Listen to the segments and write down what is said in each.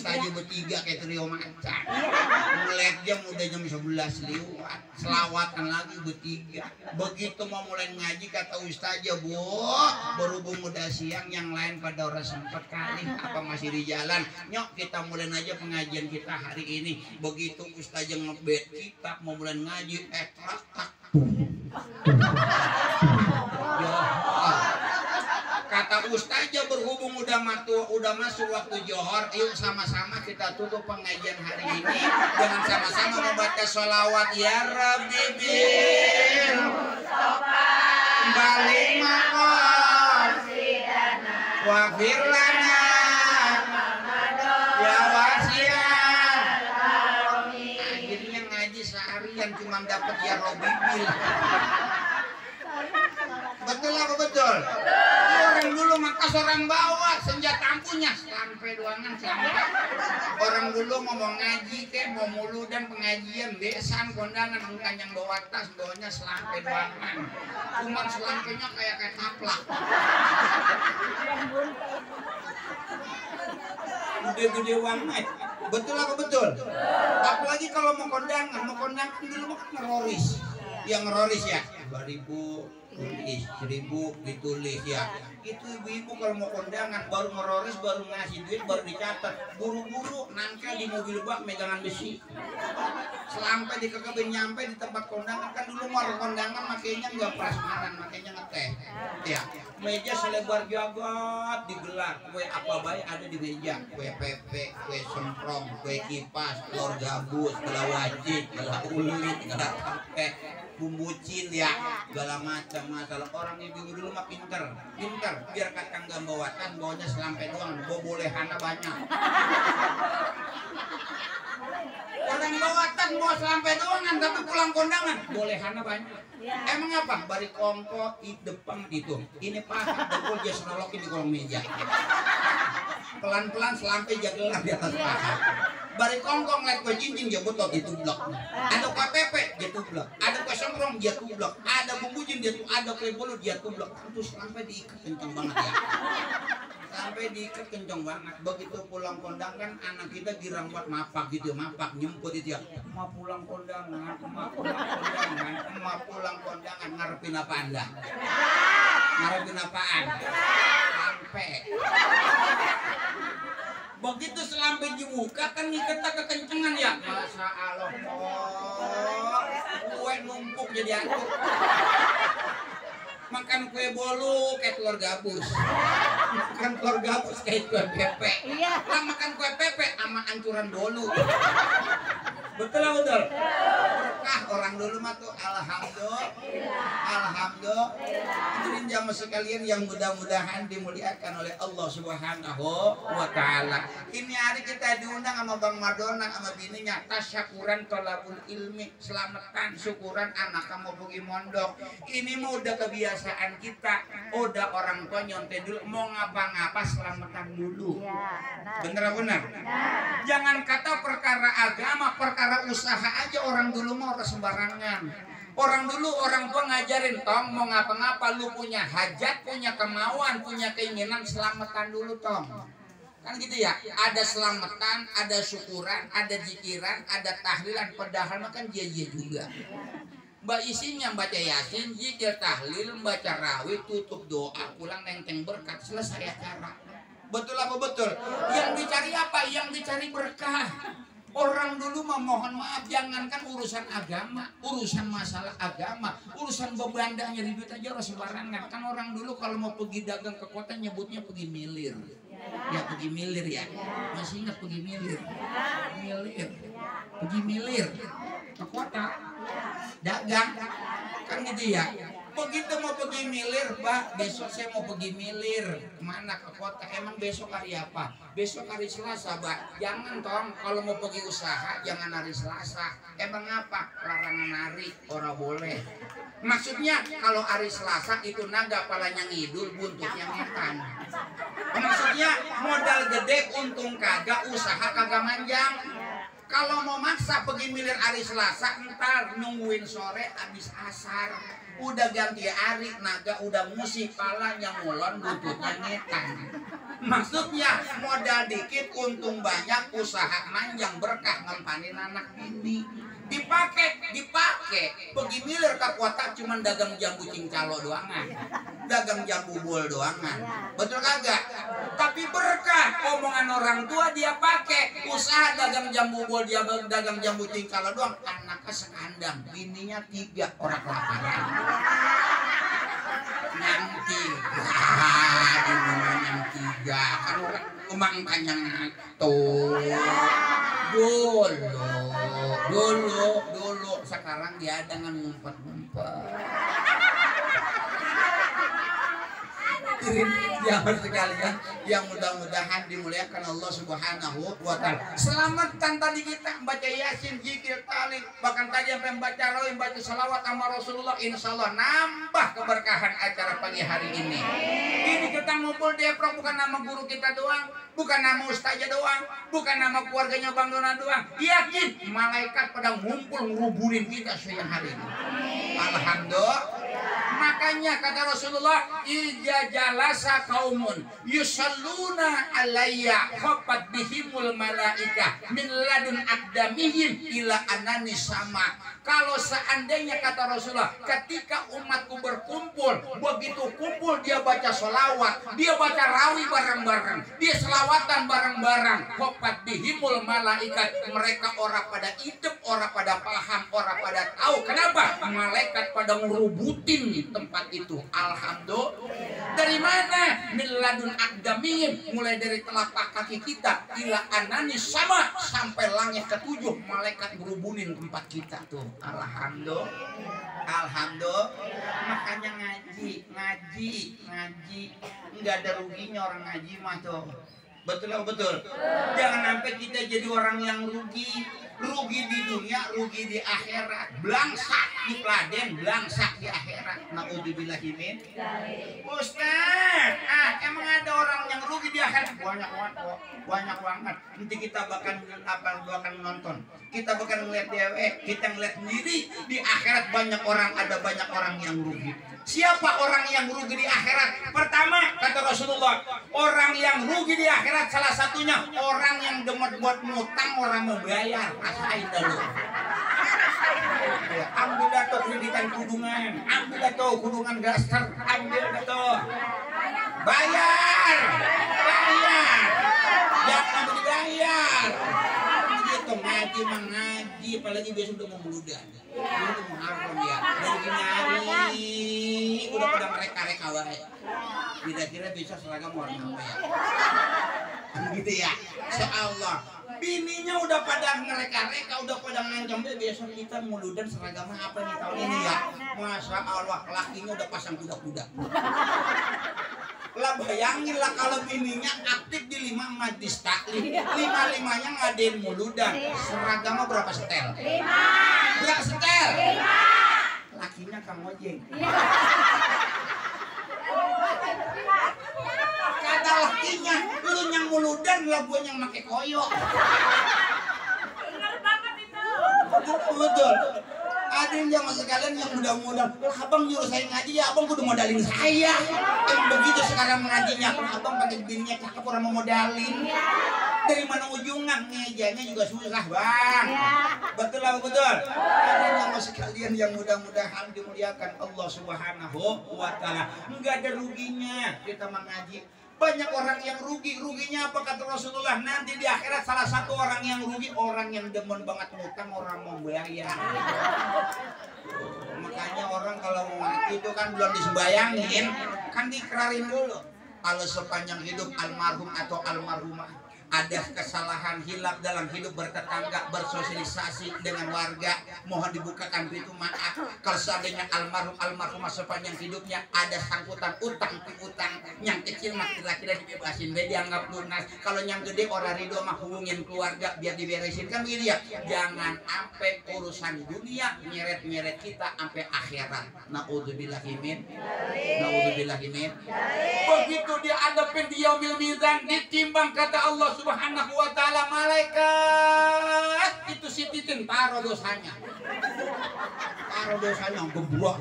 ustaznya bertiga kayak trio macan. Mulai jam udah jam 11 lewat. Selawatan lagi bertiga. Begitu mau mulai ngaji kata ustaznya, Bu, berhubung udah siang yang lain pada orang sempat kali apa masih di jalan. Nyok kita mulai aja pengajian kita hari ini. Begitu ustaznya ngebet kita mau mulai ngaji, tak. Kata ustaznya berhubung udah masuk waktu johor, yuk sama-sama kita tutup pengajian hari ini dengan sama-sama membaca sholawat ya Rabbi bil balik maqasidana wa firlana ya wasian. Akhirnya ngaji seharian cuma dapat ya Rabbi bil. Betul apa betul? Orang dulu makas orang bawa senjata ampuhnya sampai doangan sampai orang dulu mau ngaji ke mau mulu dan pengajian besan kondangan yang bawa tas bawanya selampe doangan cuman selampenya kayak taplak gede-gede wangai. Betul apa betul? Apalagi kalau mau kondangan dulu mau ngeroris yang ngeroris ya 2000 tulis 1000 ditulis ya. Itu ibu-ibu kalau mau kondangan baru ngeroris baru ngasih duit baru dicatat. Buru-buru nangkel di mobil bak megangan besi. Sampai dikekebin nyampe di tempat kondangan kan dulu mau kondangan makanya nggak prasmanan makanya ngeteh. Ya, meja selebar jagat digelar. Kue apa baik ada di meja. Kue pepe, kue semprong, kue kipas, telur gabus, telur wajib, telur ulit, telur tempe. Bumbu cin ya, segala macam masalah. Orang ibu dulu mah pinter biar kacang gak bawatan bawanya selampe doang, bolehana banyak. Orang bawatan bawa selampe doangan tapi pulang kondangan bolehana banyak. Emang apa? Bari kongko di depan itu. Ini paha dekul dia senolokin di kolong meja. Pelan-pelan selampe jagelan di atas paha. Bari kongko ngeliat kue cincin dia betot itu blok. Ada kue pepe dia tublok. Ada kue semprong dia tublok. Ada bumbu jin dia tuh. Ada kue bolu dia tublok. Terus sampai diikat kencang banget ya. Sampai diikat kencang banget. Begitu pulang kondangan anak kita girang buat mapak gitu, mapak nyemput itu ya. Emak pulang kondangan, emak pulang kondangan, ngarepin apa Anda? Ngarepin apaan? Sampai. Begitu selampe dibuka kan ngiketnya kekencengan ya. Masya Allah, kue numpuk jadi atur. Makan kue bolu kayak telur gabus. Makan telur gabus kayak kue pepe. Lah makan kue pepe sama ancuran bolu. Betul lah betul. Berkah orang dulu mah tuh alhamdulillah. Hadirin jamaah sekalian yang mudah-mudahan dimuliakan oleh Allah Subhanahu wa taala. Ini hari kita diundang sama Bang Madonna sama bininya tasyakuran tolabul ilmi, selamatan syukuran anak kamu pergi mondok. Ini mah udah kebiasaan kita. Udah orang tua nyontek dulu mau ngapa-ngapa selamatan dulu. Bener benar? Jangan kata perkara agama, perkara usaha aja orang dulu mau sembarangan. Orang dulu orang tua ngajarin tong mau ngapa-ngapa lu punya hajat, punya kemauan, punya keinginan selamatan dulu tong. Kan gitu ya. Ada selamatan, ada syukuran, ada zikiran, ada tahlilan, padahal makan dia juga. Mbak isinya baca yasin, zikir tahlil, baca rawih, tutup doa, pulang nenteng berkat, selesai acara. Betul apa betul? Yang dicari apa? Yang dicari berkah. Orang dulu mohon maaf jangankan urusan agama, urusan masalah agama, urusan bebandanya di duit aja orang sembarangan. Kan orang dulu kalau mau pergi dagang ke kota nyebutnya pergi milir. Ya pergi milir ya. Masih ingat pergi milir? Pergi milir ke kota dagang. Kan gitu ya. Begitu mau pergi milir, Pak, besok saya mau pergi milir. Mana ke kota? Emang besok hari apa? Besok hari Selasa, Pak. Jangan tong, kalau mau pergi usaha jangan hari Selasa. Emang apa? Larangan hari, ora boleh. Maksudnya kalau hari Selasa itu naga palanya ngidul, buntutnya ngetan. Maksudnya modal gede untung kagak, usaha kagak manjang. Kalau mau maksa pergi milir hari Selasa, ntar nungguin sore habis asar. Udah ganti hari, naga udah musik, palanya ngulon, lututnya ngetang. Maksudnya modal dikit, untung banyak, usaha manjang berkah ngempanin anak ini. Dipakai pergi milir ke kota cuman dagang jambu cincalo doangan, dagang jambu bol doangan, betul kagak? Tapi berkah omongan orang tua dia pakai, usaha dagang jambu bol, dia dagang jambu cincalo doang, anaknya sekandang, bininya 3, orang kelaparan. Yang 3 kan umang panjang tuh. Dulu sekarang dia dengan ngumpet-ngumpet. Jangan sekalian yang mudah-mudahan dimuliakan Allah Subhanahu wa Ta'ala. Selamatkan tadi kita baca Yasin, zikir, talib, bahkan tadi yang membaca rawih, baca salawat sama Rasulullah, insya Allah nambah keberkahan acara pagi hari ini. Ini kita ngumpul di Eprok bukan nama guru kita doang, bukan nama ustazah doang, bukan nama keluarganya Bang Dona doang. Yakin malaikat pada ngumpul nguburin kita siang hari ini. Alhamdulillah. Makanya kata Rasulullah, ija jalasa kaumun yusalluna alayya khafat bihimul malaika min ladun aqdamihim ila anani sama. Kalau seandainya kata Rasulullah, ketika umatku berkumpul, begitu kumpul dia baca sholawat, dia baca rawi bareng-bareng, dia selawatan bareng-bareng, khafat bihimul malaikat, mereka orang pada hidup, orang pada paham, orang pada tahu. Kenapa? Malaikat pada ngerubutin tempat itu. Alhamdulillah. Dari mana? Miladun aqdamihim, mulai dari telapak kaki kita ila anani sama, sampai langit ke-7 malaikat ngerubunin tempat kita tuh. Alhamdulillah. Alhamdulillah. Makanya ngaji. Enggak ada ruginya orang ngaji mah tuh. Betul atau betul? Jangan sampai kita jadi orang yang rugi. Rugi di dunia, rugi di akhirat. Blangsak di Kladen, blangsak di akhirat. Naudzubillahi min. Ustaz, emang ada orang yang rugi di akhirat? Banyak banget. Nanti kita bakal nonton. Kita bakal ngeliat dewe, kita ngeliat sendiri di akhirat ada banyak orang yang rugi. Siapa orang yang rugi di akhirat? Pertama, kata Rasulullah, orang yang rugi di akhirat salah satunya orang yang demet buat ngutang, orang mau bayar. Rasain dulu. Ambil dato kreditan kudungan, ambil dato kudungan gaster, ambil dato. Bayar. Jangan dibayar. Begitu ngaji, apalagi biasa udah mau meludah. Dia tuh mengharapkan dia. Dari gini hari udah pada mereka wae. Kira-kira bisa seragam warna apa ya? Gitu ya. Insyaallah. Bininya udah pada ngereka-reka, udah pada ngancam deh besok kita muludan seragam apa nih tahun ini ya. Masya Allah, lakinya udah pasang kuda-kuda. Lah bayangin lah kalau bininya aktif di 5 majlis taklim, 5-5-nya ngadain muludan. Seragamnya berapa setel? 5. Berapa setel? 5. Lakinya Kang Ojeng. Kata lakinya, lu yang muludan lah gue yang make koyok. Bener banget itu. Betul. Hadirin jamaah sekalian yang mudah-mudahan, abang nyuruh saya ngaji ya, abang kudu modalin saya. Begitu sekarang ngajinya, abang pakai bininya cakep orang mau modalin. Dari mana ujungnya? Ngejanya juga susah bang. Betul lah betul. Hadirin jamaah sekalian yang mudah-mudahan dimuliakan Allah Subhanahu wa Ta'ala. Enggak ada ruginya kita mengaji. Banyak orang yang ruginya apa kata Rasulullah? Nanti di akhirat salah satu orang yang rugi, orang yang demen banget ngutang, orang mau bayar. Makanya orang kalau mau mati itu kan belum disembayangin, kan dikerarin dulu. Kalau sepanjang hidup almarhum atau almarhumah ada kesalahan hilaf dalam hidup bertetangga, bersosialisasi dengan warga, mohon dibukakan pintu maaf. Kalau seandainya almarhumah sepanjang hidupnya ada sangkutan utang piutang, yang kecil mah kira-kira dibebasin, dia dianggap lunas. Kalau yang gede orang ridho mah hubungin keluarga biar diberesin, kan begitu ya. Jangan sampai urusan dunia nyeret kita sampai akhirat. Naudzubillahi min. Begitu dihadapin di yaumil mizan, ditimbang kata Allah Subhanahu wa taala, malaikat itu si titin taruh dosanya. Taruh dosanya, gebrok.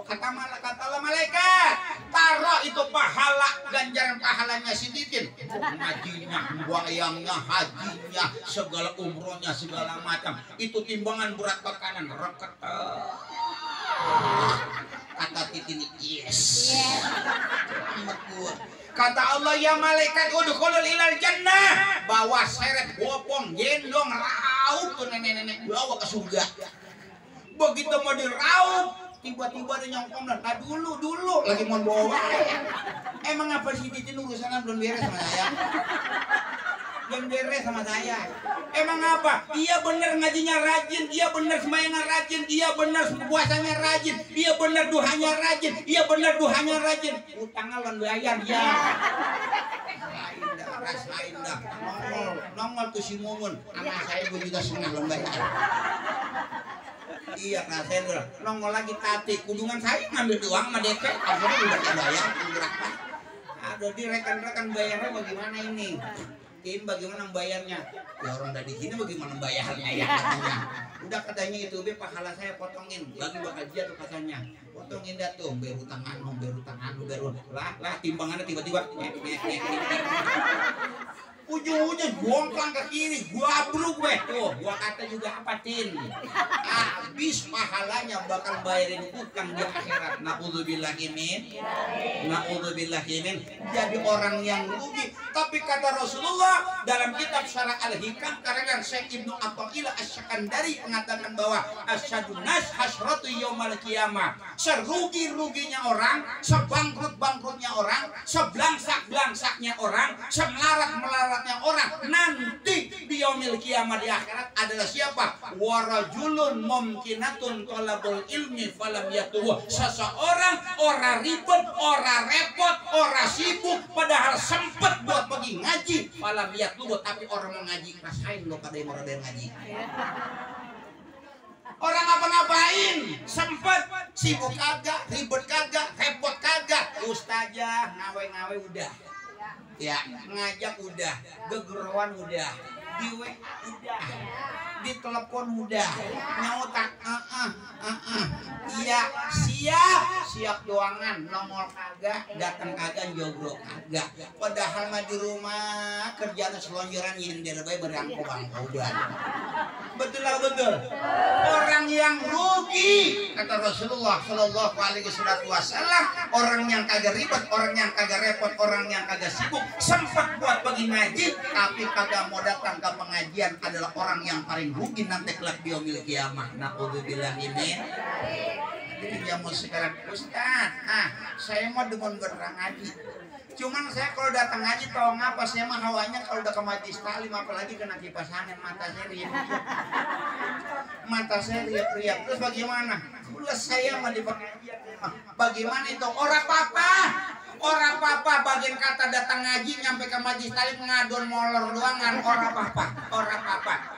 Kata Allah malaikat, taruh itu pahala, ganjaran pahalanya si titin. Ngajinya, bayangnya, hajinya, segala umrohnya, segala macam. Itu timbangan berat ke kanan, reket. Kata titin, yes. Kata Allah, ya malaikat udkhulul ilal jannah, bawa seret bopong gendong raup tuh nenek-nenek bawa ke surga. Begitu mau diraup, tiba-tiba ada nyongkong dan nah dulu lagi mau bawa. Emang apa sih titin urusannya belum beres sama saya? Belum beres sama saya. Emang apa? Dia benar ngajinya rajin, dia benar semayangnya rajin, dia benar puasanya rajin, dia benar duhanya rajin, dia benar duhanya rajin. Utangnya lon bayar ya. Rasain dah. Nongol tuh si Mumun. Anak saya 2,5 juta lon bayar. Iya rasain dah. Nongol lagi tati. Kudungan saya ngambil uang sama DP. Akhirnya udah bayar berapa? Aduh di rekan-rekan bayarnya bagaimana ini? Ini bagaimana bayarnya? Ya orang dari sini bagaimana bayarnya ya katanya. Udah katanya itu be pahala saya potongin. Lagi bakal dia tuh katanya. Potongin dah tuh be utang anu. Lah timbangannya tiba-tiba ujung-ujung gomplang ke kiri, gua abruk weh tuh, gua kata juga apatin. Habis pahalanya bakal bayarin utang di akhirat. Naudzubillah min. Jadi orang yang rugi. Tapi kata Rasulullah dalam kitab Syarah Al-Hikam karangan Syekh Ibnu Athaillah Asy-Syakandari mengatakan bahwa asyadun nas hasratu yaumal qiyamah. Serugi-ruginya orang, sebangkrut-bangkrutnya orang, seblangsak-blangsaknya orang, semelarat-melaratnya orang nanti di yaumil qiyamah di akhirat adalah siapa? Warajulun mumkinatun talabul ilmi falam yatuhu. Seseorang ora ribet, ora repot, ora sibuk padahal sempet buat pergi ngaji falam yatuhu, tapi orang mau ngaji rasain lo pada yang orang ngaji. Orang ngapa-ngapain, sempet, sibuk kagak, ribet kagak, repot kagak. Ustazah ngawe-ngawe udah. Ya, ngajak udah, gegeruan udah, di WA udah, di telepon udah, nyautak iya siap doangan, nongol kagak, datang kagak, jogro kagak. Padahal mah di rumah kerjaan selonjoran nyindir bae berangko-bangkoban. Betul lah betul. Orang yang rugi kata Rasulullah Shallallahu Alaihi Wasallam, orang yang kagak ribet, orang yang kagak repot, orang yang kagak sibuk, sempat buat pergi ngaji tapi kagak mau datang ke pengajian adalah orang yang paling rugi nanti kelak di yaumil qiyamah. Naudzubillah ini. Jadi jamu sekarang Ustaz, saya mau demen berang ngaji. Cuman saya kalau datang ngaji tau ngapa, saya mah hawanya kalau udah ke majlis taklim apalagi kena kipas angin mata saya riap-riap. Terus bagaimana? Ulah saya mah di pengajian. Bagaimana itu? Orang papa bagian kata datang ngaji nyampe ke majlis taklim ngadon molor doangan orang papa.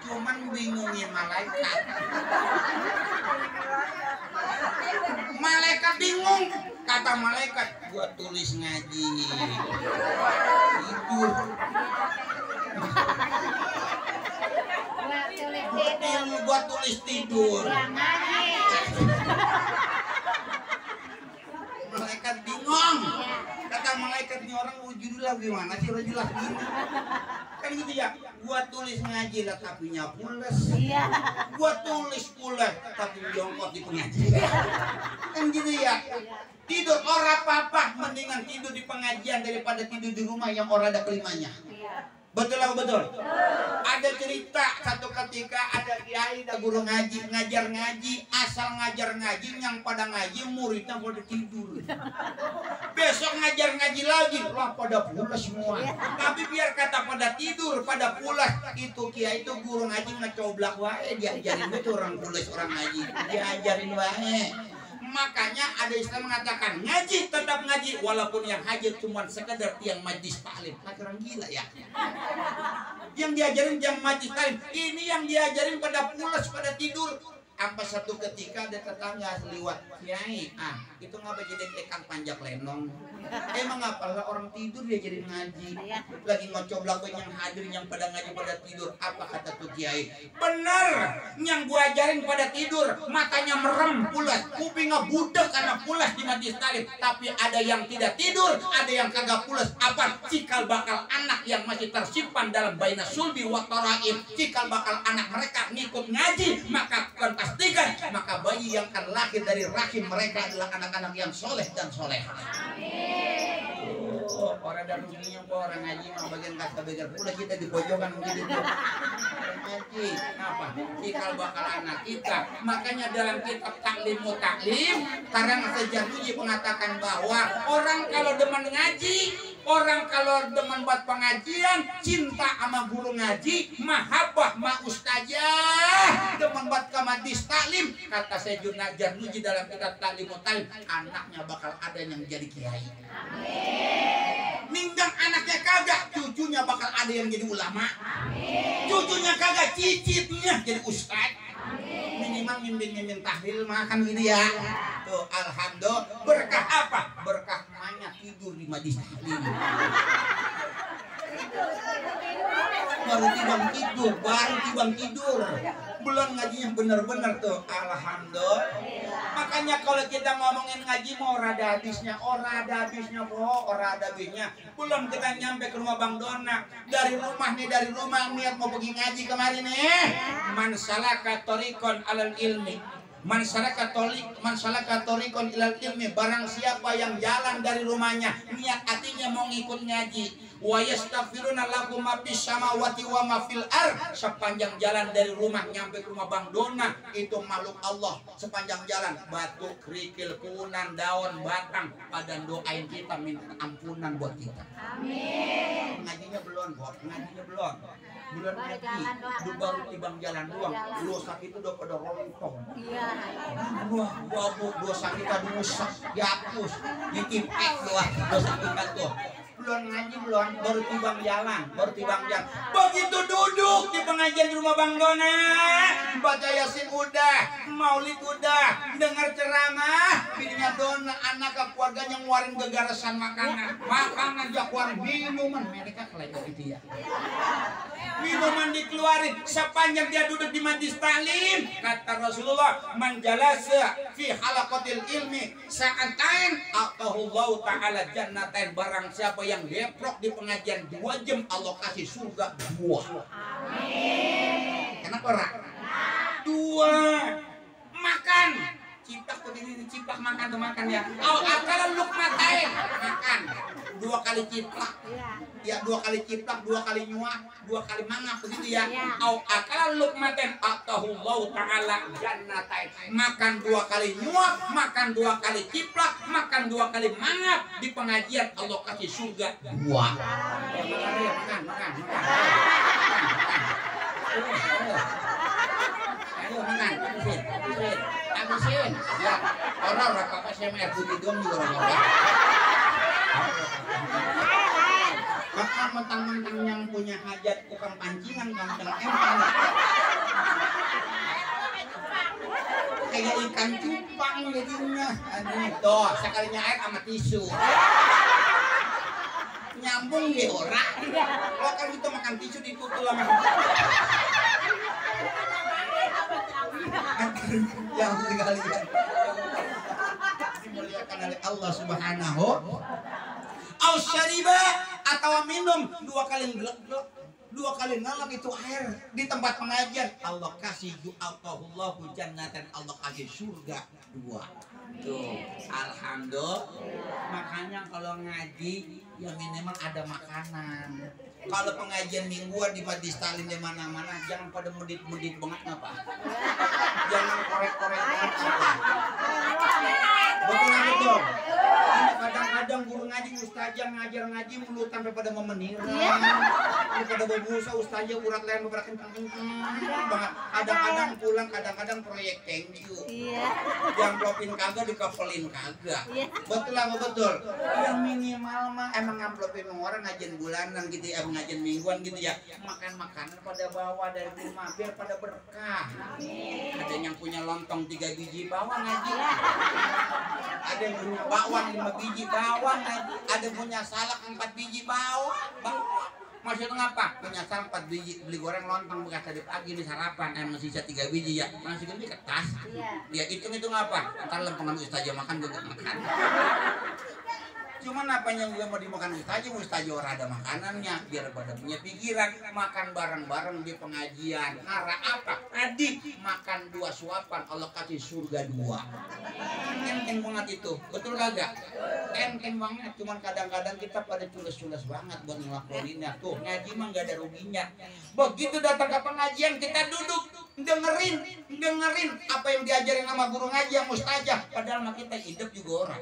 Cuman bingungin malaikat. Malaikat bingung. Kata malaikat, gua tulis ngaji tidur. Gua tulis tidur. Malaikat bingung. Kata malaikat, ini orang wujudullah gimana sih jelas gini. Kan gitu ya. Gua tulis ngaji lah tapi pules. Gua tulis pules tapi jongkok di pengajian. Kan gitu ya. Tidur orang papa mendingan tidur di pengajian daripada tidur di rumah yang orang ada kelimanya. Betul apa betul? Ada cerita satu ketika ada kiai, ada guru ngaji, ngajar ngaji, asal ngajar ngaji, yang pada ngaji muridnya pada tidur. Besok ngajar ngaji lagi, lah pada pulas semua. Tapi biar kata pada tidur, pada pulas, itu kiai itu guru ngaji ngecoblak wae, diajarin itu orang pulas orang ngaji, diajarin wae. Makanya ada istilah mengatakan ngaji tetap ngaji walaupun yang hadir cuma sekedar tiang majlis taklim. Orang gila ya. Yang diajarin jam majlis taklim, ini yang diajarin pada pulas pada tidur. Sampai satu ketika ada tetangga lewat, kiai, itu ngapa jadi tekan panjak lenong. Emang apalah orang tidur dia jadi ngaji. Lagi ngocoblak yang hadir yang pada ngaji pada tidur. Apa kata tuh kiai? Bener, yang gua ajarin pada tidur, matanya merem pulas, kupingnya budek karena pulas di majlis taklim. Tapi ada yang tidak tidur, ada yang kagak pulas. Apa? Cikal bakal anak yang masih tersimpan dalam baina sulbi wa taraib. Cikal bakal anak mereka ngikut ngaji, maka akan pastikan maka bayi yang akan lahir dari rahim mereka adalah anak-anak yang soleh dan soleha. Oh, orang ada ruginya kok orang ngaji mah bagian kata begal pula kita di pojokan begitu. Ngaji apa? Cikal bakal anak kita. Makanya dalam kitab Taklim Mutaklim, Karang Sejanuji mengatakan bahwa orang kalau demen ngaji, orang kalau demen buat pengajian, cinta sama guru ngaji, mahabbah ma ustazah, demen buat ke majlis taklim, kata Sayyidina Jarnuji dalam kitab Taklim Mutaklim, anaknya bakal ada yang jadi kiai. Ninggang anaknya kagak, cucunya bakal ada yang jadi ulama. Cucunya kagak, cicitnya jadi ustaz. Minimal mimpin tahlil makan gitu ya. Tuh alhamdulillah, berkah apa? Berkah emaknya tidur di majlis tahlil. Baru tibang tidur. Belum ngajinya bener-bener tuh, alhamdulillah. Makanya kalau kita ngomongin ngaji mau rada habisnya, belum kita nyampe ke rumah Bang Dona. Dari rumah niat mau pergi ngaji kemarin nih. Man salaka tariqan alal ilmi. Man salaka tariqan ilal ilmi, barang siapa yang jalan dari rumahnya niat hatinya mau ngikut ngaji, wa yastaghfiruna lakum ma fis samawati wa ma fil ard, sepanjang jalan dari rumah nyampe ke rumah Bang Dona itu makhluk Allah, sepanjang jalan batu, kerikil, kunan, daun, batang pada doain kita minta ampunan buat kita. Amin. Ngajinya belum bulan ngaji, baru tibang jalan doang. Dosa itu udah pada rontong. Iya. Dosa kita diusap, dihapus, ditipek doang. Dosa kita tuh. Belum ngaji baru tibang jalan. Begitu duduk di pengajian di rumah Bang Dona, baca Yasin udah, Maulid udah, dengar ceramah, bininya Dona, anak keluarganya ngeluarin gegarasan makanan jakuan minuman, mereka kelihatan gitu ya. Minuman dikeluarin sepanjang dia duduk di majlis taklim, kata Rasulullah, man jalasa fi halaqatil ilmi sa'atain atahullahu ta'ala jannatain, barang siapa yang deprok di pengajian 2 jam Allah kasih surga 2. Amin. Kenapa ora? 2. Makan ciplak begini, ciplak makan ya. Akalan lukmatain, makan 2 kali ciplak. Ya 2 kali ciplak, 2 kali nyuap, 2 kali mangap begitu ya. Akalan lukmatain atahullahu ta'ala jannatain, makan 2 kali nyuap, makan 2 kali ciplak, makan 2 kali mangap, di pengajian Allah kasih surga 2. Makan. Ayo makan, habisin. Ya, orang apa SMR putih dong juga orang. Maka mentang-mentang yang punya hajat tukang pancingan gampang empang. Kayak ikan cupang jadinya. Aduh, tuh sekalinya air sama tisu. Nyambung deh orang. Kalau kan kita makan tisu ditutup sama. Yang sekalian dimuliakan oleh Allah Subhanahu. Au syariba, atau minum 2 kali glek-glek, 2 kali ngalap itu air di tempat pengajian, Allah kasih Allahu jannatan, Allah kasih surga 2. Tuh, alhamdulillah. Makanya kalau ngaji ya minimal ada makanan. Kalau pengajian mingguan di majlis taklim di mana-mana jangan pada mudit-mudit banget apa. Jangan korek-korek banget. Betul. Kadang-kadang guru ngaji ustazah ngajar ngaji mulut sampai pada memenirang. Pada berbusa ustazah urat lain beberapa kencang-kencang banget. Kadang-kadang pulang, kadang-kadang proyek thank you. Yang amplopin kagak dikepelin kagak. Betul apa betul? Yang minimal mah emang amplopin orang ngajian bulanan gitu ya, ngajian mingguan gitu ya. Makan makanan pada bawa dari rumah biar pada berkah. Ada yang punya lontong 3 biji bawa ngaji. Ada yang punya bawang 5 biji bawa ngaji. Ada punya salak 4 biji bawa. Maksudnya ngapa? Punya salak 4 biji, beli goreng lontong bekas tadi pagi di sarapan, masih sisa 3 biji ya. Masukin di kertas. Ya hitung ngapa? Ntar lempengan ustazah makan gue gak makan. Cuman apanya gue mau dimakan ustazah orang ada makanannya biar pada punya pikiran. Makan bareng-bareng di pengajian. Nara apa? Tadi makan 2 suapan Allah kasih surga 2. Enteng banget itu, betul kagak? Enteng banget. Cuman kadang-kadang kita pada cules-cules banget buat ngelakoninnya. Tuh ngaji mah gak ada ruginya. Begitu datang ke pengajian kita duduk dengerin apa yang diajarin sama guru ngaji yang ustazah. Padahal mah kita hidup juga orang,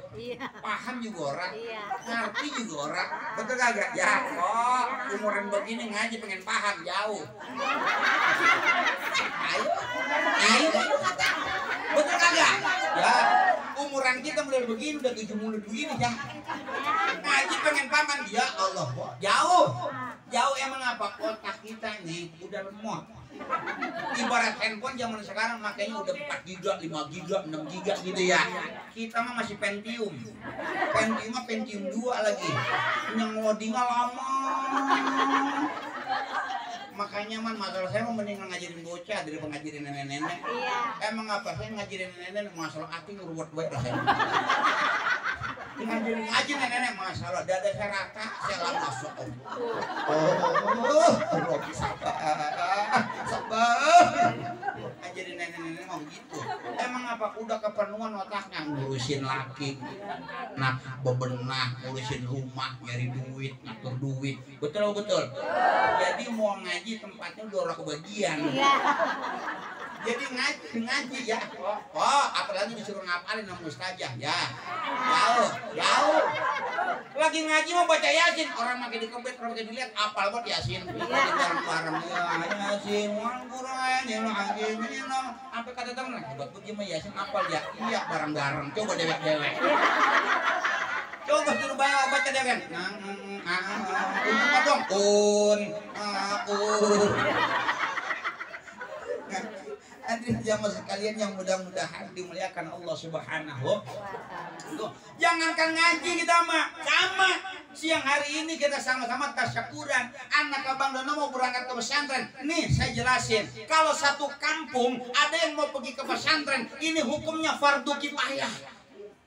paham juga orang, ngerti juga orang, betul kagak? Ya kok umuran begini ngaji pengen paham jauh. Ayo, betul kagak? Ya umuran kita mulai begini udah 7 mulut begini ya. Ngaji pengen paham ya Allah jauh emang apa otak kita nih udah lemot. Ibarat handphone zaman sekarang makanya udah 4 giga, 5 giga, 6 giga gitu ya. Kita mah masih Pentium mah Pentium 2 lagi. Yang loadingnya lama. Makanya man masalah saya mau mending ngajarin bocah dari pengajarin nenek-nenek. Emang apa saya ngajarin nenek-nenek masalah hati ngurut baik rasanya. Ngajarin ngaji nenek-nenek masalah dada saya rata, saya lah masuk. Robi sabar. Ngajarin nenek-nenek mau gitu. Emang apa udah kepenuhan otaknya ngurusin laki, nah bebenah, ngurusin rumah, nyari duit, ngatur duit, betul. Jadi mau ngaji tempatnya udah orang kebagian. Jadi ngaji ya. Oh, apalagi disuruh ngapalin sama ustazah ya. Jauh. Lagi ngaji mau baca Yasin, orang makin dikebet, orang makin dilihat apal buat Yasin. Bareng-bareng ya Yasin, wal Qur'an ya hakimin. Sampai kata temen, hebat begitu mah Yasin apal ya. Iya bareng-bareng. Coba dewek-dewek. Coba suruh baca dewek. Apa dong? Hadirin jamaah sekalian yang mudah-mudahan dimuliakan Allah Subhanahu. Jangankan ngaji kita mah sama. Siang hari ini kita sama-sama tasyakuran. Anak Abang Dono mau berangkat ke pesantren. Nih saya jelasin. Kalau satu kampung ada yang mau pergi ke pesantren, ini hukumnya fardu kifayah.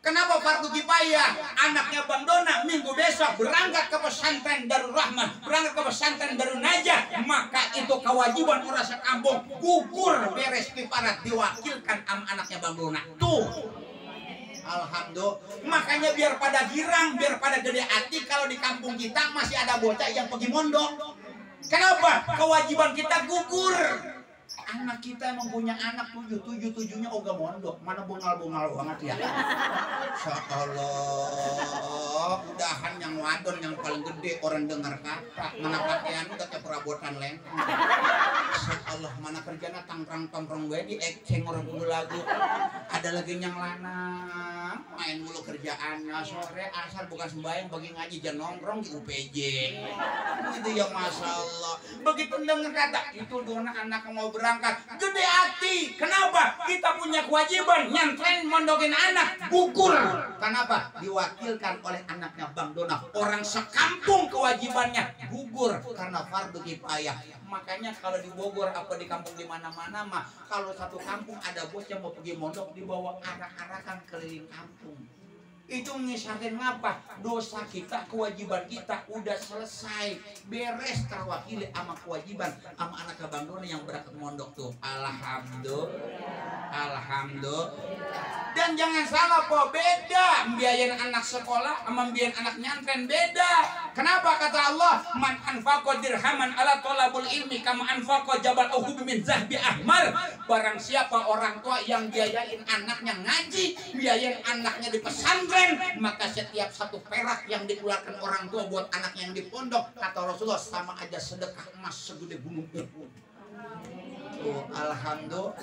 Kenapa fardu kifayah? Anaknya Bang Dona minggu besok berangkat ke pesantren Darul Rahman, berangkat ke pesantren Darul Najah, maka itu kewajiban orang sekampung gugur beres kifarat diwakilkan sama anaknya Bang Dona. Tuh. Alhamdulillah. Makanya biar pada girang, biar pada gede hati kalau di kampung kita masih ada bocah yang pergi mondok. Kenapa? Kewajiban kita gugur. Anak kita emang punya anak 7-7-nya ogah mondok, mana bungal-bungal banget ya. Allah, udahan yang wadon yang paling gede orang dengar kata, mana pakaian udah kayak perabotan lengkap. Allah, mana kerjanya tangkrang-tangkrang gue di ekceng orang dulu lagu. Ada lagi yang lanang, main mulu kerjaannya sore asal bukan sembahyang bagi ngaji jangan nongkrong di UPJ. Itu ya masalah. Begitu dengar kata itu Dona anak mau berangkat gede hati. Kenapa? Kita punya kewajiban nyantren mondokin anak gugur. Kenapa? Diwakilkan oleh anaknya Bang Dona. Orang sekampung kewajibannya gugur karena fardu kifayah. Makanya kalau di Bogor apa di kampung di mana-mana mah kalau satu kampung ada bos yang mau pergi mondok dibawa arak-arakan keliling kampung. Itu ngisahin apa? Dosa kita, kewajiban kita udah selesai, beres terwakili sama kewajiban sama anak Abang Dona yang berangkat mondok tuh. Alhamdulillah. Dan jangan salah po, beda biayain anak sekolah sama biayain anak nyantren beda. Kenapa kata Allah? Man anfaqa dirhaman ala thalabul ilmi kama anfaqa jabal uhud min zahbi ahmar. Barang siapa orang tua yang biayain anaknya ngaji, biayain anaknya di pesantren pesantren, maka setiap satu perak yang dikeluarkan orang tua buat anaknya yang di pondok, kata Rasulullah sama aja sedekah emas segede gunung Uhud. Alhamdulillah.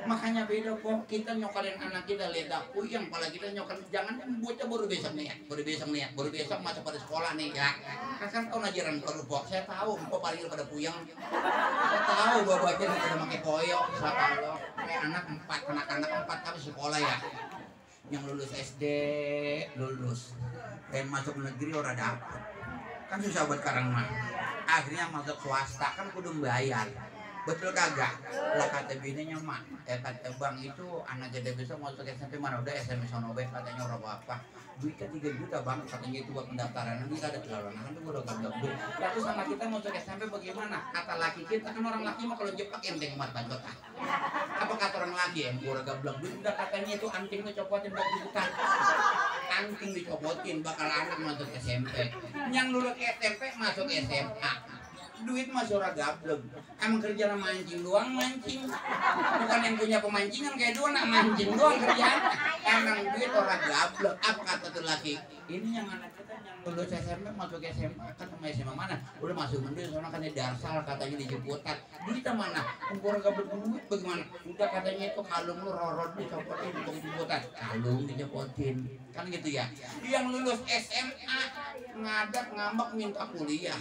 Makanya beda kok, kita nyokalin anak kita lihat puyeng, pala kita nyokal, jangan bocah baru besok masuk pada sekolah nih ya. Kan tahu ajaran baru kok. Saya tahu kok paling pada puyeng. Saya tahu bapak-bapak udah pakai koyok, Allah. Kayak anak-anak 4 tapi sekolah ya. Yang lulus SD, lulus. Kayak masuk negeri orang dapet. Kan susah buat karang mah. Akhirnya masuk swasta kan kudu bayar. Betul kagak? Lah kata bininya mak, kata bang itu anak gede besok mau masuk SMP mana udah SMP sono be katanya orang apa? Duitnya 3 juta bang, katanya itu buat pendaftaran. Nanti ada kelolonan itu udah gabung duit. Lalu sama kita mau masuk SMP bagaimana? Kata laki kita kan orang laki mah kalau jepak enteng mat bacot. Apa kata orang laki yang udah gabung duit? Udah katanya itu anting dicopotin buat dibuka. Anting dicopotin bakal anak masuk SMP. Yang lulus SMP masuk SMA. Duit mah ora gablek. Emang kerja mancing doang mancing. Bukan yang punya pemancingan kayak dua nak mancing doang kerjaan. Emang duit ora gablek. Apa kata tuh laki? Ini yang anak kita yang lulus SMP masuk SMA kan sama SMA mana? Udah masuk mending soalnya kan di Darsal katanya di Ciputat. Duit mana? Ora gablek duit bagaimana? Udah katanya itu kalung lu rorot dicopotin di Ciputat. Kalung dicopotin. Kan gitu ya. Yang lulus SMA ngadat ngambek minta kuliah.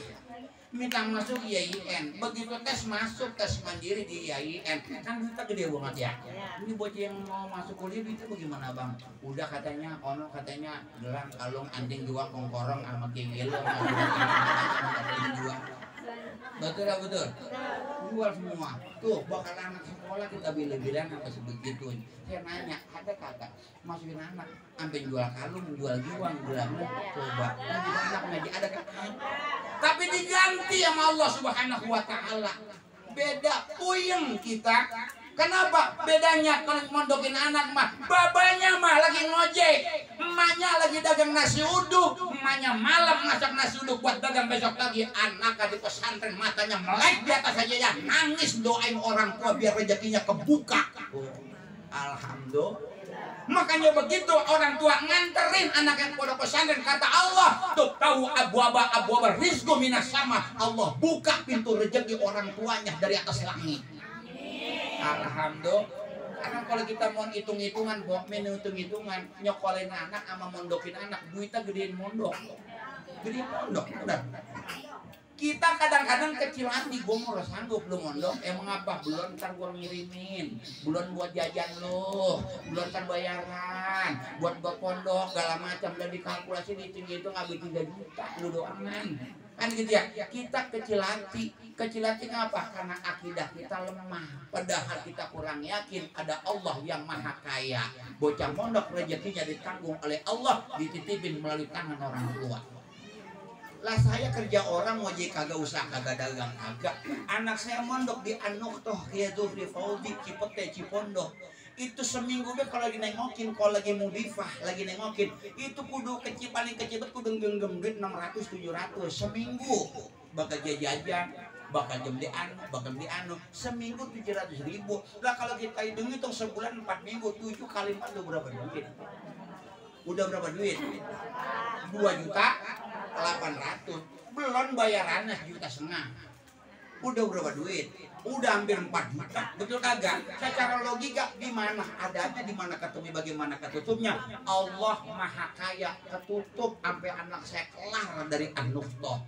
Minta masuk IAIN, begitu tes masuk tes mandiri di IAIN kan duitnya gede banget ya. Ini bocah yang mau masuk kuliah itu bagaimana bang? Udah katanya ono katanya gelang kalung anting 2 kongkorong sama kingil betul lah betul jual semua tuh bakal anak sekolah kita bilang apa sebegitu. Saya nanya ada kagak masukin anak sampai jual kalung jual giwang gelangnya coba anak ngaji ada kagak tapi diganti sama Allah Subhanahu wa taala. Beda puyeng kita. Kenapa? Bedanya kalau mondokin anak mah babanya mah lagi ngojek, emaknya lagi dagang nasi uduk, emaknya malam masak nasi uduk buat dagang besok pagi. Anak di pesantren matanya melek di atas aja ya, nangis doain orang tua biar rezekinya kebuka. Alhamdulillah. Makanya begitu orang tua nganterin anak yang pondok pesantren kata Allah tuh tahu abu-aba rizqu minas sama. Allah buka pintu rezeki orang tuanya dari atas langit. Alhamdulillah. Karena kalau kita mau hitung-hitungan, hitung-hitungan, nyokolin anak sama mondokin anak, duitnya gedein mondok. Gedein mondok, udah. Kita kadang-kadang kecil hati, gue mau sanggup lu mondok, emang apa? Belum ntar gue ngirimin, belum buat jajan lu, belum ntar bayaran, buat pondok, segala macam, dan dikalkulasi dihitung-hitung habis 3 juta, lu doangan. Kan gitu ya, kita kecil hati apa? Karena akidah kita lemah, padahal kita kurang yakin ada Allah yang maha kaya. Bocah mondok rezekinya ditanggung oleh Allah, dititipin melalui tangan orang tua. Lah saya kerja orang mau jadi kagak usah kagak dagang kagak. Anak saya mondok di An-Nuqtah Riyadhul Fawzi Cipete Cipondoh. Itu seminggu be kalau lagi nengokin, kalau lagi mudifah, lagi nengokin, itu kudu kecil paling kecil kudu genggam duit 600-700 seminggu. Bakal jajan, bakal beli anu, seminggu 700.000. Lah kalau kita hitung sebulan 4 minggu, 7 kali 4 udah berapa duit? Udah berapa duit? 2.800.000. Belum bayarannya 1,5 juta. Udah berapa duit? Udah hampir 4 juta. Betul kagak? Secara logika di mana adanya, di mana ketemu, bagaimana ketutupnya? Allah Maha Kaya, ketutup sampai anak saya kelar dari An-Nuqtah.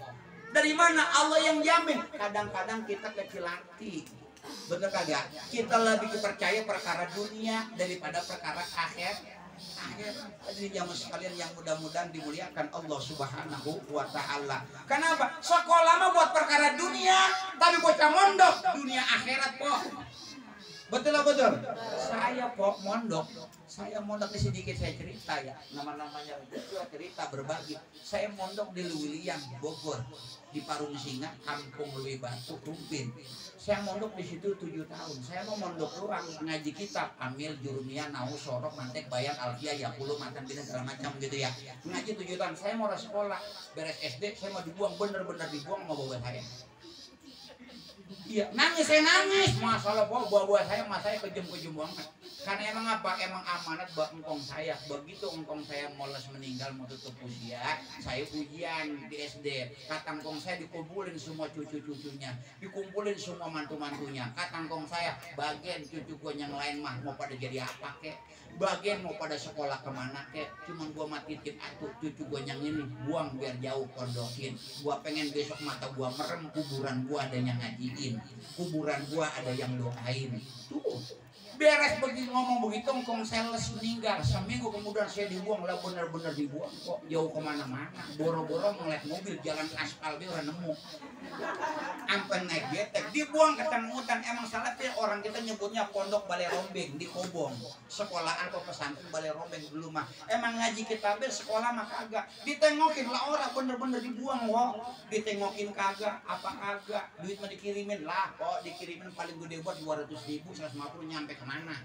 Dari mana Allah yang jamin? Kadang-kadang kita kecil hati. Betul kagak? Kita lebih percaya perkara dunia daripada perkara akhirat. Jadi jamaah sekalian yang mudah-mudahan dimuliakan Allah Subhanahu wa taala. Kenapa? Sekolah mah buat perkara dunia, tapi bocah mondok dunia akhirat po. Betul lah betul. Saya po mondok di sedikit saya cerita ya. Nama-namanya itu cerita berbagi. Saya mondok di Luwiliang Bogor, di Parung Singa, Kampung Lewi Batu, Rumpin. Saya mondok di situ 7 tahun. Saya mau mondok ruang ngaji kitab, Amil, Jurumiyah, Nahu, Sorok, Mantek, Bayan, Alfiyah, Yakulu, Matan, Bina, segala macam gitu ya. Ngaji 7 tahun. Saya mau sekolah, beres SD, saya mau dibuang, bener-bener dibuang sama bapak saya. Iya, nangis saya nangis. Masalah buah saya, mas saya kejem banget. Karena emang apa? Emang amanat buat engkong saya. Begitu engkong saya moles meninggal mau tutup usia, saya ujian di SD. Kata engkong saya dikumpulin semua cucu-cucunya, dikumpulin semua mantu-mantunya. Kata engkong saya, bagian cucu gue yang lain mah mau pada jadi apa kek? Bagian mau pada sekolah kemana kek? Cuman gue mati titip atuh cucu gue yang ini buang biar jauh pondokin. Gue pengen besok mata gue merem, kuburan gue ada yang ngajiin, kuburan gue ada yang doain. Tuh beres begitu ngomong begitu, engkong sales meninggal. Seminggu kemudian saya dibuang lah, bener-bener dibuang kok jauh kemana-mana. Boro-boro ngeliat mobil jalan aspal dia orang nemu, ampe naik getek dibuang ke tengah hutan. Emang salah sih orang kita nyebutnya pondok Balai Rombeng di Kobong, sekolahan atau pesantren Balai Rombeng dulu mah. Emang ngaji kitabnya sekolah mah kagak ditengokin lah, orang bener-bener dibuang kok. Ditengokin kagak, apa kagak, duit mah dikirimin lah kok, dikirimin paling gede buat 200.000, 150 nyampe mana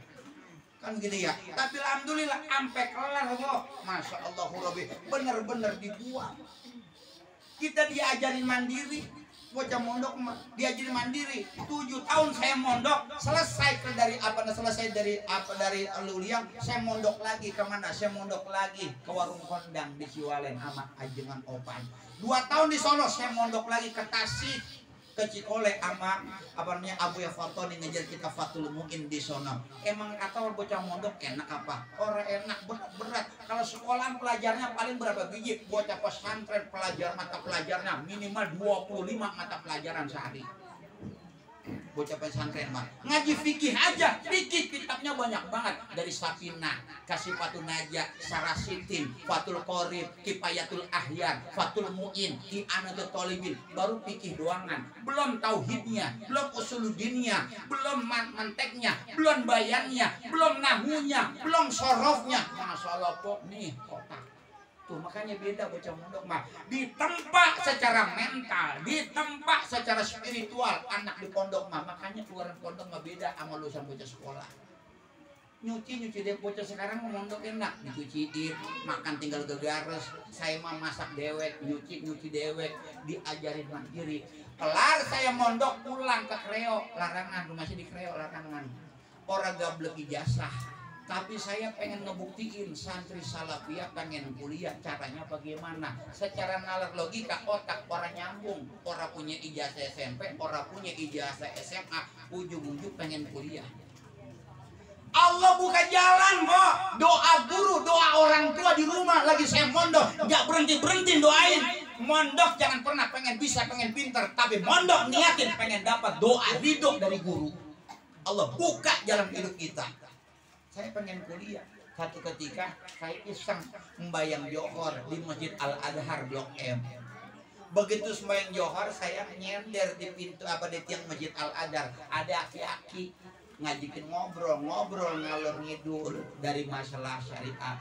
kan gitu ya. Tapi alhamdulillah ampe kelar kok, masya Allah Rabbi, bener-bener dibuang. Kita diajarin mandiri, bocah mondok diajarin mandiri. 7 tahun saya mondok, selesai dari Luliang, saya mondok lagi kemana? Saya mondok lagi ke warung kondang di Ciwalen sama ajengan Opan. 2 tahun di sono saya mondok lagi ke Tasik, ke Cikole sama Abu Yafatoni ngejar kita Fatul Muin di sono. Emang kata bocah mondok enak apa? Orang enak berat. Kalau sekolah pelajarnya paling berapa biji? Bocah pesantren mata pelajarnya minimal 25 mata pelajaran sehari. Bocah pesantren mah ngaji fikih aja, fikih kitabnya banyak banget, dari Safinah, Kasifatun Najah, Sarasitin, Fatul Qorib, Kifayatul Ahyan, Fatul Muin, I'anatul Thalibin. Baru fikih doangan, belum tauhidnya, belum usuluddinnya, belum manteknya, belum bayannya, belum nahunya, belum sorofnya. Masya Allah kok nih kotak. Tuh, makanya beda bocah mondok mah, ditempa secara mental, ditempa secara spiritual. Anak di pondok mah, makanya keluaran pondok mah beda sama lulusan bocah sekolah. Nyuci deh bocah sekarang mondok enak, dicuciin, makan tinggal gegares. Saya mah masak dewek, nyuci dewek, diajarin mandiri. Kelar saya mondok pulang ke Kreo, larangan, masih di Kreo larangan. Orang gablek ijazah. Tapi saya pengen ngebuktiin santri salafiyah pengen kuliah, caranya bagaimana? Secara nalar logika otak orang nyambung. Orang punya ijazah SMP, orang punya ijazah SMA, ujung-ujung pengen kuliah. Allah buka jalan kok. Doa guru, doa orang tua di rumah lagi saya mondok, gak berhenti doain. Mondok jangan pernah pengen bisa, pengen pinter, tapi mondok niatin pengen dapat doa ridho dari guru. Allah buka jalan hidup kita. Saya pengen kuliah. Satu ketika saya iseng membayang johor di Masjid Al-Adhar Blok M. Begitu sembahyang johor, saya nyender di pintu di tiang Masjid Al-Adhar. Ada aki-aki ngajakin ngobrol ngalor ngidul dari masalah syariah,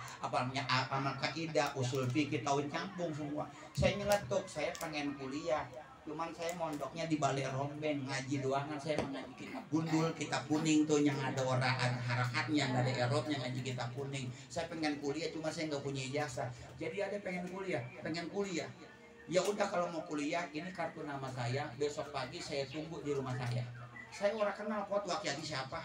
kaidah, usul fikih, tauhid, campung semua. Saya nyeletuk, saya pengen kuliah. Cuman saya mondoknya di Balai Rombeng, ngaji doangan. Saya mengaji kitab gundul, kitab kuning tuh yang ada orang harakatnya, nggak ada Eropnya, ngaji kitab kuning. Saya pengen kuliah, cuma saya nggak punya ijazah. Jadi ada pengen kuliah. Ya udah kalau mau kuliah, ini kartu nama saya. Besok pagi saya tunggu di rumah saya. Saya orang kenal kok tuh aki siapa.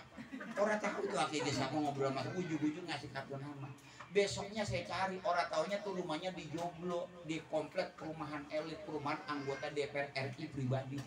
Orang tahu itu aki siapa, ngobrol sama ujung-ujung ngasih kartu nama. Besoknya saya cari, orang taunya tuh rumahnya di Joglo, di komplek perumahan elit, perumahan anggota DPR RI pribadi.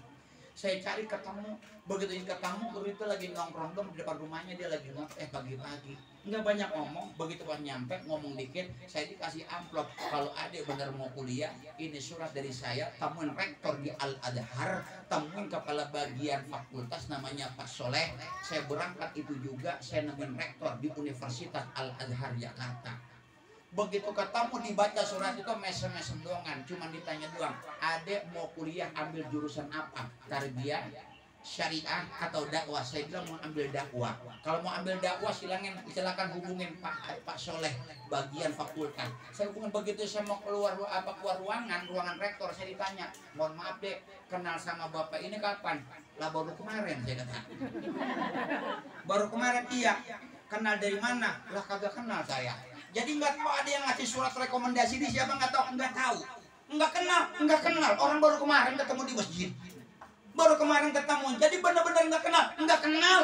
Saya cari ketemu, begitu ketemu guru itu lagi nongkrong dong di depan rumahnya, dia lagi pagi-pagi. Nggak banyak ngomong, begitu pas nyampe ngomong dikit, saya dikasih amplop. Kalau adik benar mau kuliah, ini surat dari saya, temuin rektor di Al-Adhar, temuin kepala bagian fakultas namanya Pak Soleh. Saya berangkat itu juga, saya nemuin rektor di Universitas Al-Adhar Jakarta. Begitu ketemu dibaca surat itu mesem-mesem doangan, cuma ditanya doang, adek mau kuliah ambil jurusan apa? Tarbiyah, syariah atau dakwah? Saya bilang mau ambil dakwah. Kalau mau ambil dakwah silakan hubungin Pak Soleh bagian fakultas. Saya hubungin. Begitu saya mau keluar ruangan rektor, saya ditanya, mohon maaf dek, kenal sama bapak ini kapan? Lah baru kemarin, saya kata. Baru kemarin? Iya. Kenal dari mana? Lah kagak kenal saya. Jadi nggak tahu ada yang ngasih surat rekomendasi di siapa, nggak tahu, nggak kenal. Orang baru kemarin ketemu di masjid, baru kemarin ketemu. Jadi benar-benar nggak kenal.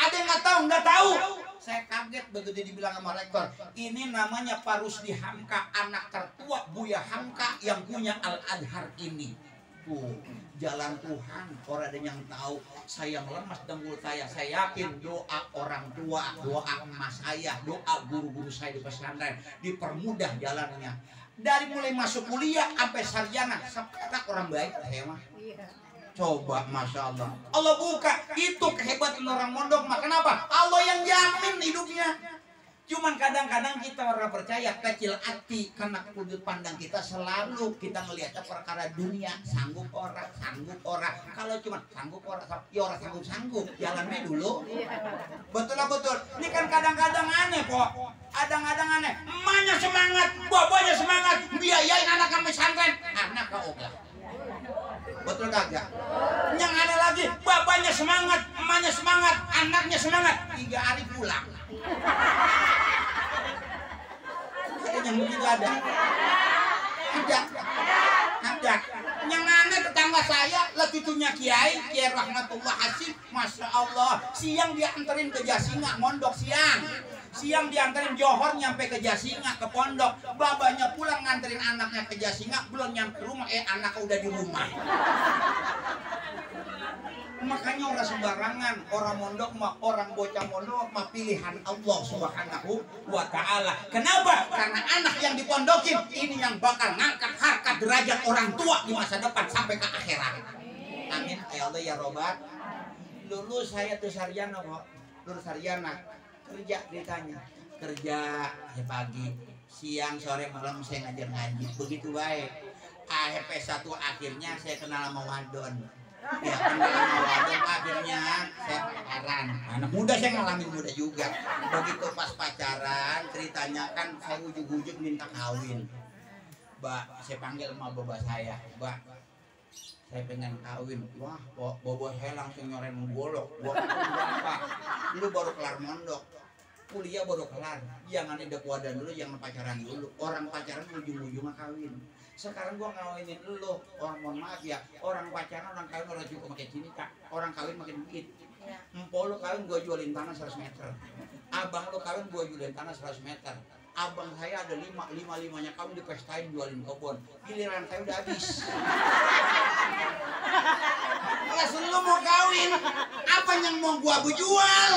Ada yang nggak tahu. Saya kaget begitu dibilang sama rektor, ini namanya Pak Rusdi Hamka, anak tertua Buya Hamka yang punya Al-Adhar ini. Tuh, jalan Tuhan, orang ada yang tahu. Saya melemas dan mulut saya yakin doa orang tua, doa emak saya, doa guru-guru saya di pesantren dipermudah jalannya. Dari mulai masuk kuliah sampai sarjana, sekarang orang baik saya mah. Coba, masya Allah, Allah buka itu kehebatan orang mondok. Mah kenapa? Allah yang jamin hidupnya. Cuman kadang-kadang kita orang percaya kecil hati karena sudut pandang kita selalu kita melihatnya perkara dunia. Sanggup orang. Kalau cuma sanggup orang, ya orang sanggup. Jalannya dulu. Betul lah betul. Ini kan kadang-kadang aneh kok. Kadang-kadang aneh. Emaknya semangat, bapaknya semangat, biayain anak kami pesantren. Anak kau ogah. Betul kagak? Yang ada lagi, bapaknya semangat, emaknya semangat, anaknya semangat. 3 hari pulang. Yang begitu ada. Yang aneh tetangga saya, lah cucunya Kiai Rahmatullah Hasim, masya Allah. Siang dia anterin ke Jasinga, mondok siang dianterin Johor nyampe ke Jasinga ke pondok. Babanya pulang nganterin anaknya ke Jasinga, belum nyampe rumah anaknya udah di rumah. Makanya orang sembarangan, orang mondok mah, orang bocah mondok mah pilihan Allah Subhanahu wa Ta'ala. Kenapa? Karena anak yang dipondokin ini yang bakal ngangkat harkat derajat orang tua di masa depan sampai ke akhirat. Amin. Ya Allah ya Robat. Lulus saya tuh sarjana kok. Lulus sarjana. Kerja ditanya. Kerja pagi, siang, sore, malam saya ngaji. Begitu baik. AHP1 akhirnya saya kenal sama Wadon. Ya kenal sama Wadon akhirnya saya pacaran. Anak muda saya ngalamin muda juga. Begitu pas pacaran ceritanya kan saya ujug-ujug minta kawin. Mbak, saya panggil sama bapak saya. Mbak, saya pengen kawin. Wah, bapak saya langsung nyoren golok. Buat apa? Lu baru kelar mondok. Kuliah baru kelar, jangan ada kuadan dulu, jangan pacaran dulu. Orang pacaran ujung-ujungnya kawin. Sekarang gua ngawinin lu, orang mohon maaf ya, orang pacaran, orang kawin orang cukup makin sini kak, orang kawin makin dikit. Empok lu kawin gua jualin tanah 100 meter, abang lu kawin gua jualin tanah 100 meter. Abang saya ada 5-5-nya kawin dipestain jualin kebun, giliran saya udah habis. Lu mau kawin, apa yang mau gua jual?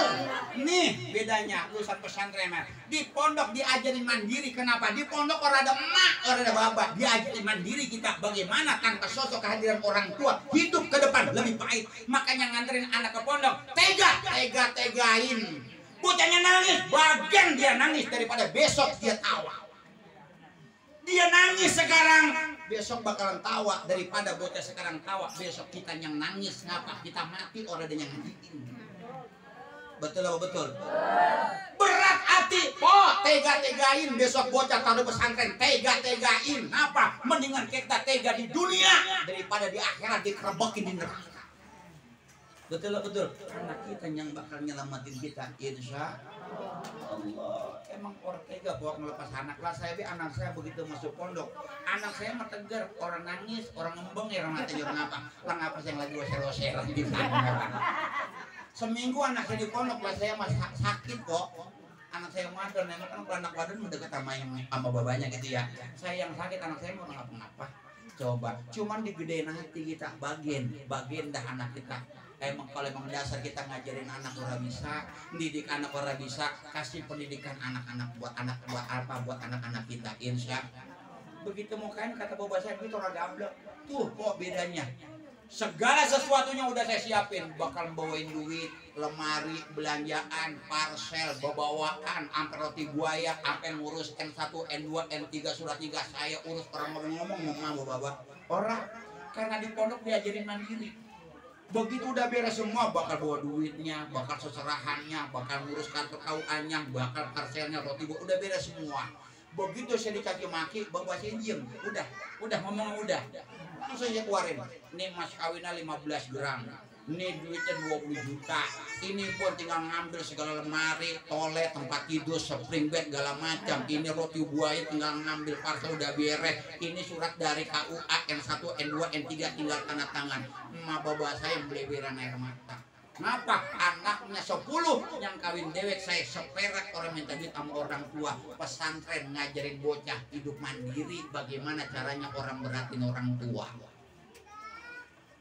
Nih bedanya lulusan pesantren di pondok diajarin mandiri. Kenapa? Di pondok orang ada emak, orang ada bapak, diajarin mandiri kita. Bagaimana tanpa sosok kehadiran orang tua hidup ke depan lebih baik. Makanya nganterin anak ke pondok tegain. Bocahnya nangis, bagian dia nangis daripada besok dia tawa. Dia nangis sekarang, besok bakalan tawa daripada bocah sekarang tawa. Besok kita yang nangis, ngapa? Kita mati orang ada yang ngajiin. Betul apa betul? Berat hati, tega-tegain besok bocah taruh pesantren, tega-tegain. Ngapa? Mendingan kita tega di dunia daripada di akhirat dikerobokin di neraka. Betul lah betul. Karena kita yang bakal nyelamatin kita, insya Allah. Emang orang tega bawa ngelepas anak lah. Anak saya begitu masuk pondok, anak saya mah tegar, orang nangis, orang ngembeng ya, orang matanya orang apa? Lah ngapa saya lagi waser-waseran di sana? Seminggu anak saya di pondok lah, saya masih sakit kok. Anak saya Wadon, emang kan anak Wadon mendekat sama babanya gitu ya. Saya yang sakit, anak saya mau ngapa-ngapa. Coba, cuman digedein hati kita, bagian dah anak kita. Emang kalau emang dasar kita ngajarin anak orang bisa, didik anak orang bisa, kasih pendidikan anak-anak buat anak-anak kita, insya. Begitu mau kain kata bapak saya begitu orang gablek. Tuh kok bedanya. Segala sesuatunya udah saya siapin, bakal bawain duit, lemari, belanjaan, parcel, bawaan, sampai roti buaya, sampai ngurus N1, N2, N3, surat 3 saya urus. Orang ngomong mau bapak. Orang karena di pondok diajarin mandiri. Begitu udah beres semua, bakal bawa duitnya, bakal seserahannya, bakal ngurus kartu KUA-nya, bakal parcelnya, roti buah, udah beres semua. Begitu saya dicaci maki, bapak saya diem, udah ngomong udah. Terus saya keluarin, ini mas kawinnya 15 gram, ini duitnya 20 juta, ini pun tinggal ngambil segala lemari, toilet, tempat tidur, spring bed, segala macam. Ini roti buaya tinggal ngambil, parcel udah beres. Ini surat dari KUA N1, N2, N3 tinggal tanda tangan. Emak bapak saya yang beleberan air mata. Ngapa anaknya 10 yang kawin dewek saya seperak orang minta duit sama orang tua. Pesantren ngajarin bocah hidup mandiri, bagaimana caranya orang beratin orang tua.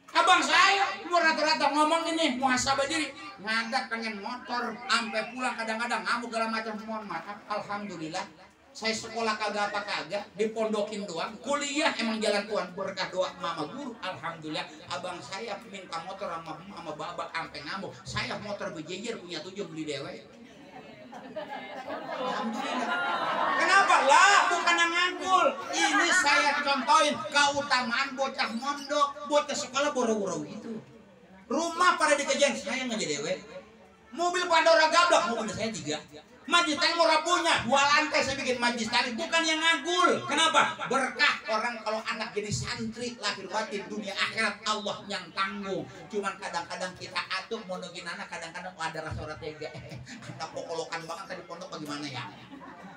Abang saya rata-rata ngomong ini muhasabah diri, ngadak pengen motor sampai pulang kadang-kadang ngamuk segala macam. Mohon maaf, alhamdulillah saya sekolah kagak apa kagak, dipondokin doang. Kuliah emang jalan Tuhan berkah doa mama guru. Alhamdulillah abang saya minta motor sama babak sampai ngamuk. Saya motor bejejer punya 7 beli dewe. Alhamdulillah. Kenapa lah? Bukan yang ngangkul. Ini saya contohin keutamaan bocah mondok, bocah sekolah boro-boro itu. Rumah pada dikejar, saya nggak jadi dewe. Mobil pada orang gablok, mobil saya 3. Majlis tani murah punya 2 lantai saya bikin majlis tani, bukan yang ngagul. Kenapa? Berkah orang kalau anak jadi santri lahir batin dunia akhirat Allah yang tanggung. Cuman kadang-kadang kita atur mondokin anak, kadang-kadang ada rasa orang tega. Anak pokolokan banget tadi pondok bagaimana ya?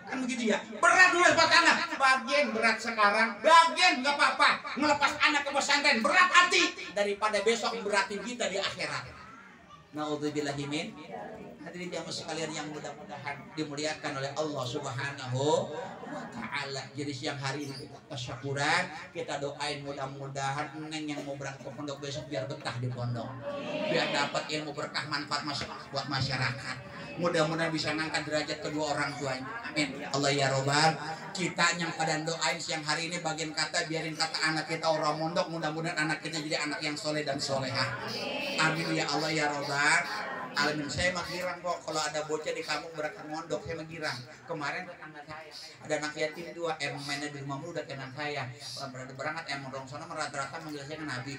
Kan begitu ya. Berat dulu buat anak. Bagian berat sekarang, bagian nggak apa-apa. Ngelepas anak ke pesantren berat hati daripada besok beratin kita di akhirat. Naudzubillahi min. Hadirin jamaah sekalian yang mudah-mudahan dimuliakan oleh Allah Subhanahu wa taala. Jadi siang hari ini kita tasyakuran, kita doain mudah-mudahan neng yang mau berangkat ke pondok besok biar betah di pondok. Biar dapat ilmu berkah manfaat buat masyarakat. Mudah-mudahan bisa ngangkat derajat kedua orang tuanya. Amin. Allah ya robbal. Kita yang pada doain siang hari ini bagian kata biarin kata anak kita orang mondok, mudah-mudahan anak kita jadi anak yang soleh dan solehah. Amin ya Allah ya robbal alamin. Saya mengirang kok kalau ada bocah di kampung berangkat mondok, saya mengirang. Kemarin tetangga saya ada anak yatim 2, mainnya di rumah mulu udah kenal saya. Berangkat mondok sana rata-rata manggil saya ke Nabi.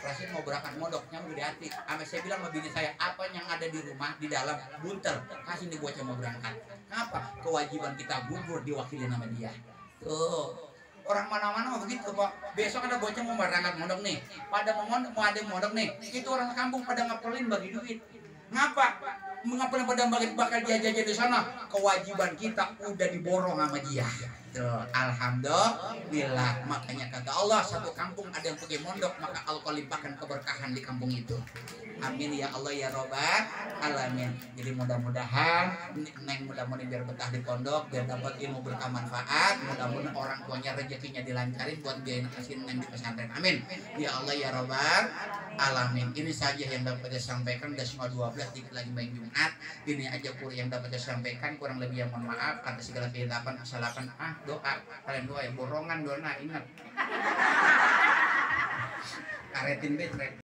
Rasin mau berangkat mondoknya mau di hati. Sampai saya bilang sama bini saya, apa yang ada di rumah di dalam bunter, kasih nih bocah mau berangkat. Kenapa? Kewajiban kita gugur diwakili nama dia. Tuh. Orang mana-mana mau begitu Pak. Besok ada bocah mau berangkat mondok nih. Pada mau ada mondok nih. Itu orang kampung pada ngapelin bagi duit. Ngapa? Mengapa pada bakal jajan di sana? Kewajiban kita udah diborong sama dia. Tuh, alhamdulillah. Makanya kata Allah, satu kampung ada yang pergi mondok, maka Allah limpahkan keberkahan di kampung itu. Amin ya Allah ya robbal alamin. Jadi mudah-mudahan neng mudah-mudahan biar betah di pondok, biar dapat ilmu berkah manfaat. Mudah-mudahan orang tuanya rezekinya dilancarin buat biayain kasih neng di pesantren. Amin ya Allah ya robbal alamin. Ini saja yang dapat saya sampaikan. Udah semua 12 dikit lagi main Jumat. Ini aja yang dapat saya sampaikan. Kurang lebih yang mohon maaf atas segala kehilapan, kesalahan. Doa kalian doa ya borongan doa ingat karetin betret.